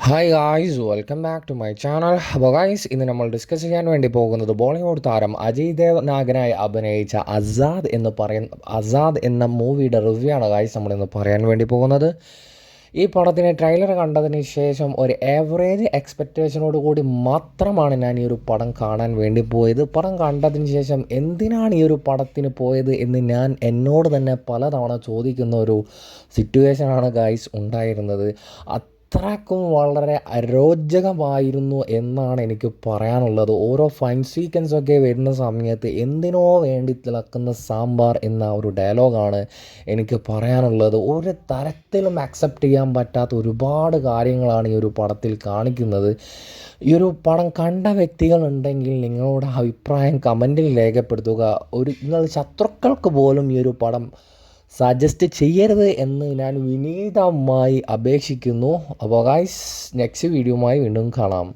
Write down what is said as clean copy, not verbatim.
Hi guys, welcome back to my channel. അപ്പോൾ guys, ഇന്ന് നമ്മൾ ഡിസ്കസ് ചെയ്യാൻ വേണ്ടി പോകുന്നത് ബോളിവുഡ് താരം അജയ് ദേവ് നായകനായി അഭിനയിച്ച അസാദ് എന്ന മൂവിയുടെ റിവ്യൂ ആണ് ഗായ്സ് നമ്മളിന്ന് പറയാൻ വേണ്ടി പോകുന്നത്. ഈ പടത്തിൻ്റെ ട്രെയിലർ കണ്ടതിന് ശേഷം ഒരു ആവറേജ് എക്സ്പെക്റ്റേഷനോട് കൂടി മാത്രമാണ് ഞാൻ ഈ ഒരു പടം കാണാൻ വേണ്ടി പോയത്. പടം കണ്ടതിന് ശേഷം എന്തിനാണ് ഈ ഒരു പടത്തിന് പോയത് എന്ന് ഞാൻ എന്നോട് തന്നെ പലതവണ ചോദിക്കുന്ന ഒരു സിറ്റുവേഷനാണ് ഗായ്സ് ഉണ്ടായിരുന്നത്. അത്രക്കും വളരെ അരോചകമായിരുന്നു എന്നാണ് എനിക്ക് പറയാനുള്ളത്. ഓരോ ഫൈൻ സീക്വൻസൊക്കെ വരുന്ന സമയത്ത് എന്തിനോ വേണ്ടി തിളക്കുന്ന സാമ്പാർ എന്ന ഒരു ഡയലോഗാണ് എനിക്ക് പറയാനുള്ളത്. ഒരു തരത്തിലും അക്സെപ്റ്റ് ചെയ്യാൻ പറ്റാത്ത ഒരുപാട് കാര്യങ്ങളാണ് ഈ ഒരു പടത്തിൽ കാണിക്കുന്നത്. ഈ ഒരു പടം കണ്ട വ്യക്തികളുണ്ടെങ്കിൽ നിങ്ങളുടെ അഭിപ്രായം കമൻറ്റിൽ രേഖപ്പെടുത്തുക. നിങ്ങൾ ശത്രുക്കൾക്ക് പോലും ഈ ഒരു പടം സജസ്റ്റ് ചെയ്യരുത് എന്ന് ഞാൻ വിനീതമായി അപേക്ഷിക്കുന്നു. അപ്പോൾ ഗൈസ്, നെക്സ്റ്റ് വീഡിയോയുമായി വീണ്ടും കാണാം.